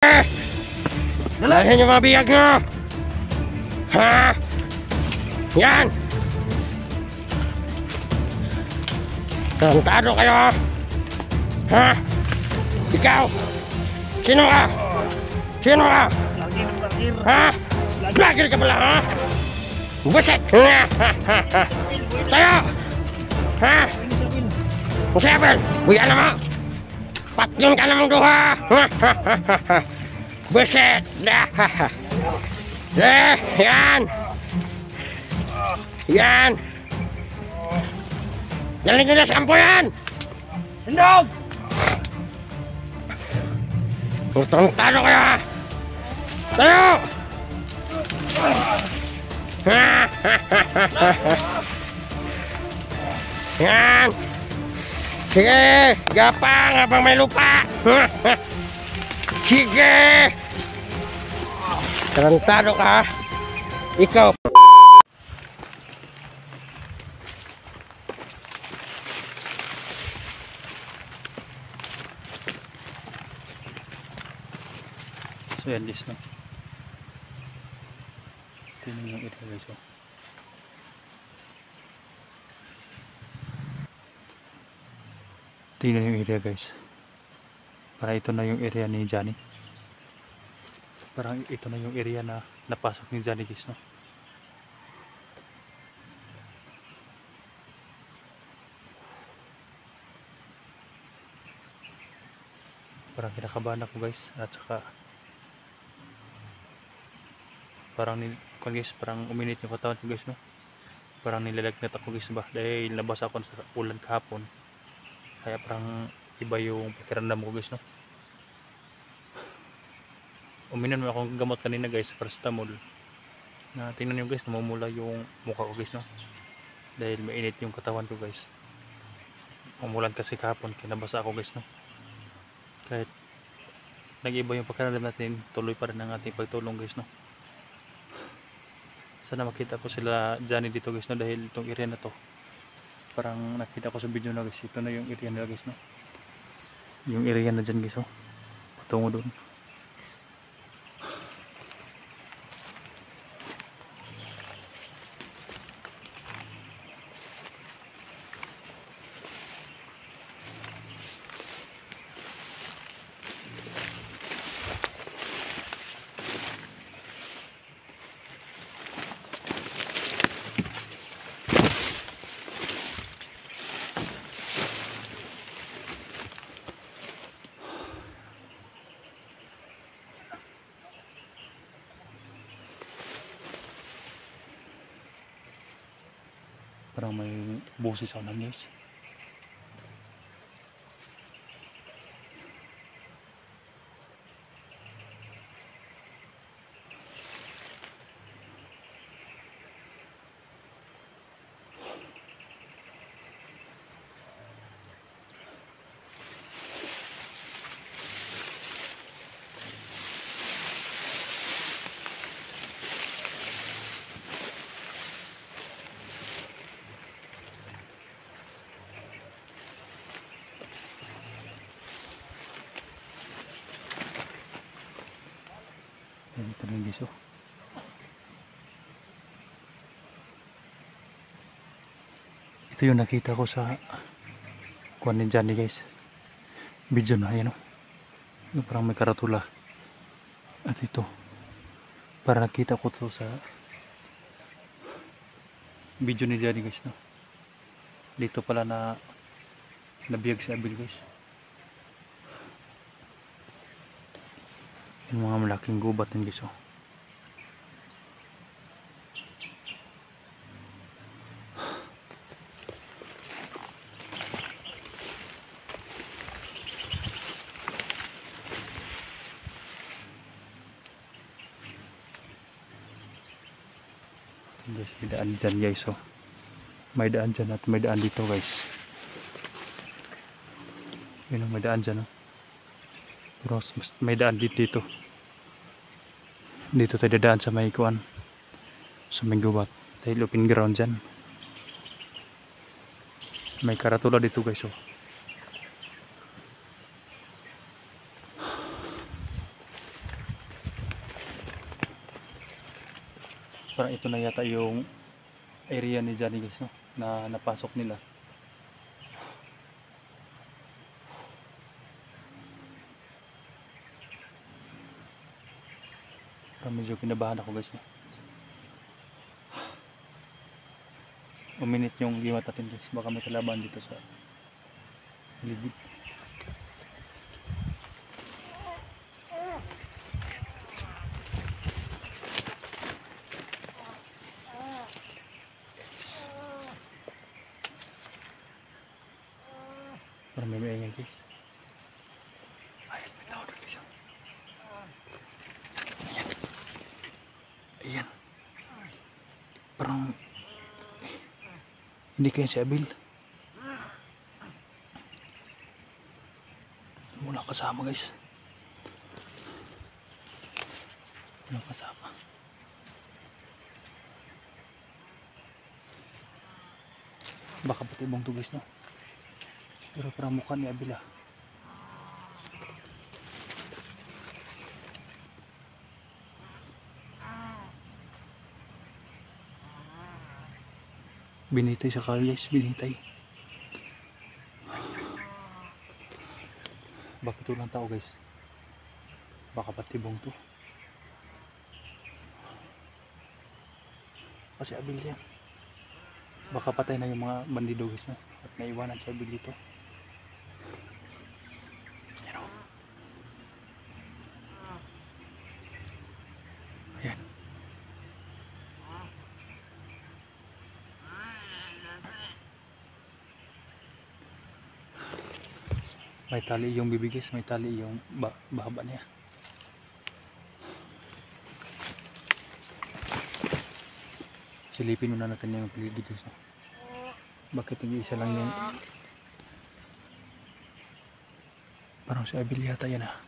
Dalhin yung mga biyag nyo! Ha? Yan! Tarantado kayo ha? Ha? Ikaw? Sino ka? Sino ka? Ha? Vlogger ka pala ha? Buset! Tayo! Ha? Musabel! Buya na mo! Patyon ka namang duha! Buset! Yan! Yan! Daling nyo na sa kampo yan! Hindog! Tarantado kayo ha? Tayo! Yan! Sige! Gapang habang may lupa! Sige! Tarantado ka! Ikaw! So yan guys, no? Tingnan yung area guys, oh. Tingnan yung area guys. Para ito na yung area ni Johnny. Parang ito na yung area na napasok ni Johnny guys, no? Parang kinakabahan ako guys. At saka parang uminit yung katawan ko guys, no? Parang nilalagnat ako guys ba? Dahil nabasa ako sa ulan kahapon. Kaya parang iba yung pakiramdam ko guys, no? Uminom akong gamot kanina guys, paracetamol. Na tingnan nyo guys, namumula yung mukha ko guys, no? Dahil mainit yung katawan ko guys. Umulan kasi kahapon, kinabasa ako guys, no? Kahit nag-iba yung pakiramdam natin, tuloy pa rin ang ating pagtulong guys, no? Sana makita ko sila Johnny dito guys, no? Dahil itong area na to, parang nakita ko sa video na guys, ito na yung area nila guys, no? Yung area na dyan guys, oh. Patungo doon. Parang may boses ako na guys. Dito rin guys, oh. Ito yung nakita ko sa kuwan ni Johnny guys. Video na yan, oh. Yung parang may karatula. At ito, para nakita ko to sa video ni Johnny guys, no? Dito pala na nabiyag si Abil guys. Yung mga malaking gubat din guys, oh. Guys, may daan dyan guys, oh. May daan dyan at may daan dito guys. Yun ang may daan dyan, oh. Pero may daan dito. Dito tayo dadaan sa may kuwan, sa may gubat. Dahil open ground dyan. May karatula dito guys, oh. Parang ito na yata yung area ni Johnny guys, no? Na napasok nila. Parang medyo kinabahan ako guys, no? Uminit yung liwat natin guys, baka may kalaban dito sa ligid. Parang may maingay guys. Ayan, may tao doon guys. Ayan. Ayan. Parang hindi kaya si Abil. Walang kasama guys. Walang kasama. Baka pati ibang to guys, no? Pero parang mukha ni Abil ah. Binitay sa kali guys, binitay. Bakit ito lang tao guys? Baka patibong to. Kasi Abil yan. Baka patay na yung mga bandido guys, no? At naiwanan sa Abil dito. Ayan o. Ayan. May tali yung bibig guys, may tali yung bahaba niya. Silipin muna natin yung paligid guys. Bakit hindi isa lang yung parang si Abil yata yan ah.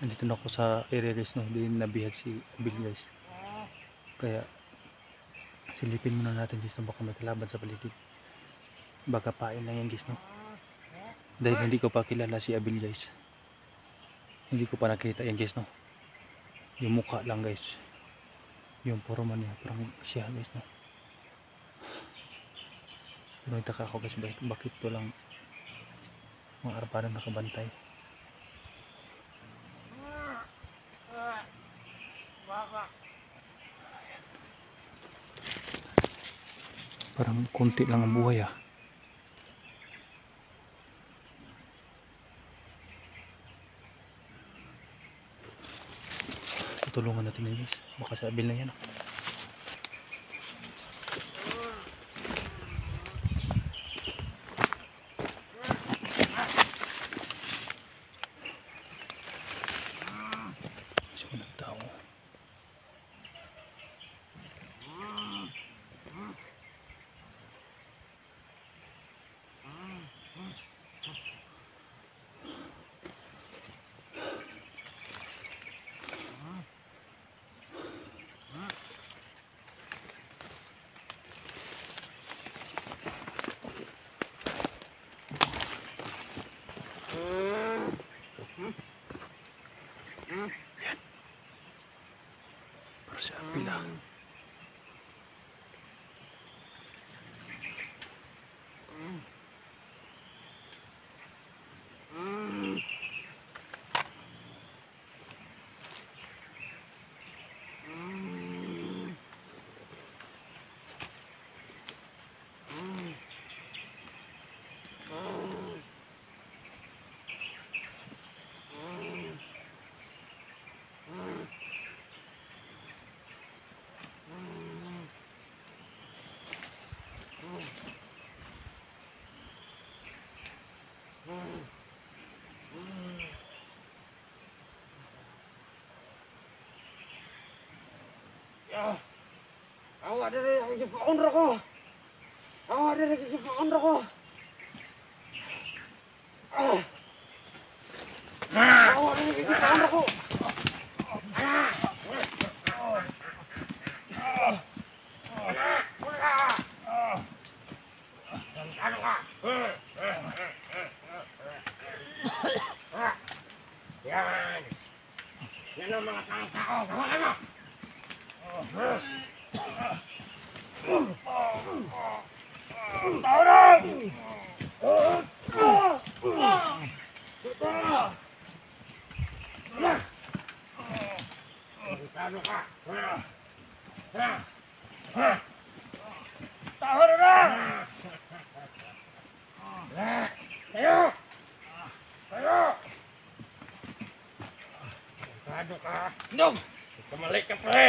Nandito na ako sa area guys, no? Hindi nabihag si Abil guys. Kaya silipin muna natin guys, no? Baka may kalaban sa paligid. Baka pain lang yan guys, no? Dahil hindi ko pa kilala si Abil guys. Hindi ko pa nakita yan guys, no? Yung mukha lang guys. Yung forma niya parang siya guys, no? Pero nagtaka ako guys, bakit to lang mga arpano nakabantay. Parang konti lang ang buhay ah. Tutulungan natin yun guys. Baka sa Abil na yan ah. Kasi ko nagtao. Yan. Pero si Abil ah. Awa diri gipaon ra ko. Awa diri gipaon ra ko. Awa diri gipaon ra ko. Yan ang mga tao. Hawakan mo! Tao lang! Talo ka! Tao na na! Tayo! Tayo! Talo ka! Dog! Kamalik ka pre!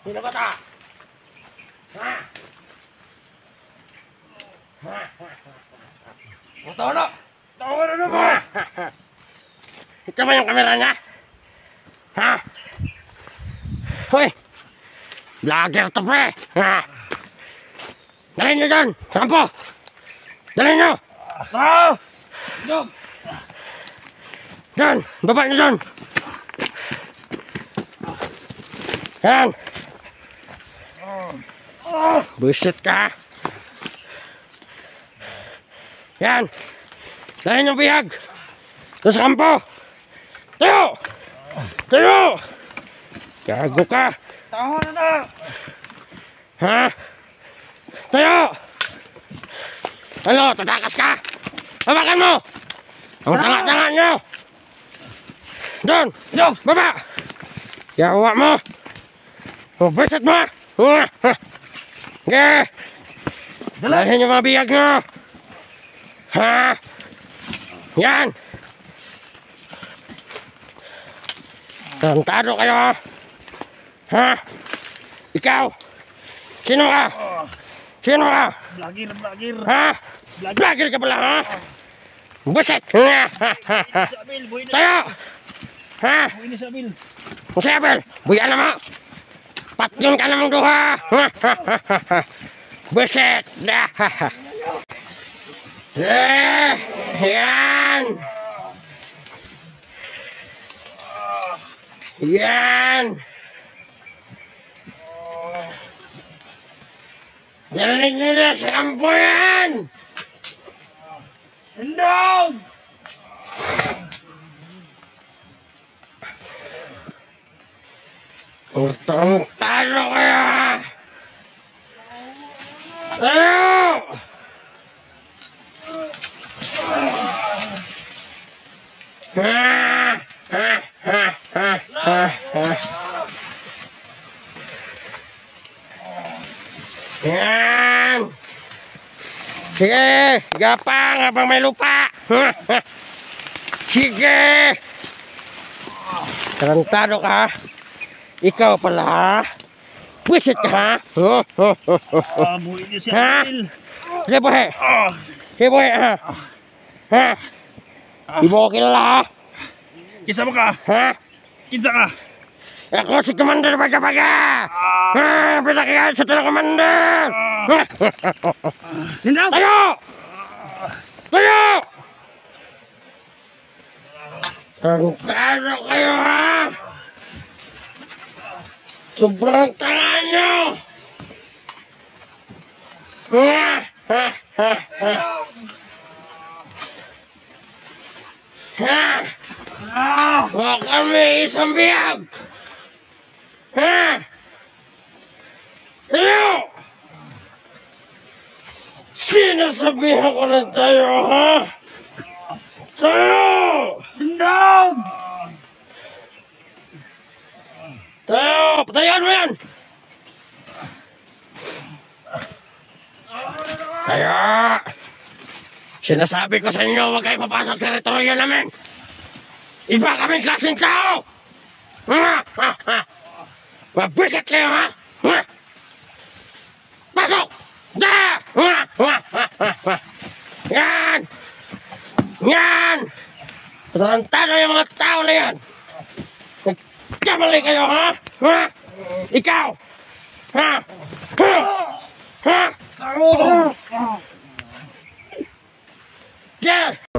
Sino ba ta? Ha? Tawa na! Tawa na naman! Ito ba yung kamera niya? Ha? Hoy! Vlogger to pre! Ha? Dalhin nyo dyan! Sampo! Dalhin nyo! Tara! Dog! Dyan! Baba nyo dyan! Yan! Bullshit ka! Yan! Dalhin nyo bihag! Doon sa kampo! Tayo! Tayo! Gago ka! Taho na na! Ha? Tayo! Ano? Tatakas ka? Hawakan mo! Ang tanga-tanga nyo! Doon! Dog! Baba! Yawa mo! Buset mo! Okay! Dalhin yung mga biyag nyo! Ha? Yan! Tantado kayo ha? Ha? Ikaw! Sino ka? Sino ka? Vlogger, vlogger! Ha? Vlogger ka pala ha? Buset! Sabil, buhay na! Tayo! Ha? Buhay na sabil! Musabel! Buya na mo! Patyon ka namang duha! Buset! Yan! Yan! Dalalig nila sa kampo yan! Dog! Utang talo kaya! Tayo! Yan! Sige! Gapang habang may lupa! Sige! Tarantado ka! Ikaw pala ha? Pwisit ka ha? Buhay na Ha? sabil! Sige bohe! Sige bohe ha? Ha? Ibo ko kilala ha? Kisa mo ka! Ha? Kinsa ka! Ako si Commander Baga-Baga! Ha? Pinakihan sa talang Commander! Dog! Tayo! Tayo! Tarantado kayo ha? Sobrang tanga nyo! Baka may isang biyag! Ha? Tayo! Sinasabihan ko na tayo, ha? Tayo! Dog! Tayo! Patayan mo yan! Tayo! Sinasabi ko sa inyo, huwag kayo papasok sa teritoryo namin! Iba kaming klaseng tao! Mabisit kayo, ha? Pasok! Da! Yan! Yan! Tarantado yung mga tao na yan! Nagkamali kayo, ha? Ikaw! Ha? Ha? Ha? Yeah!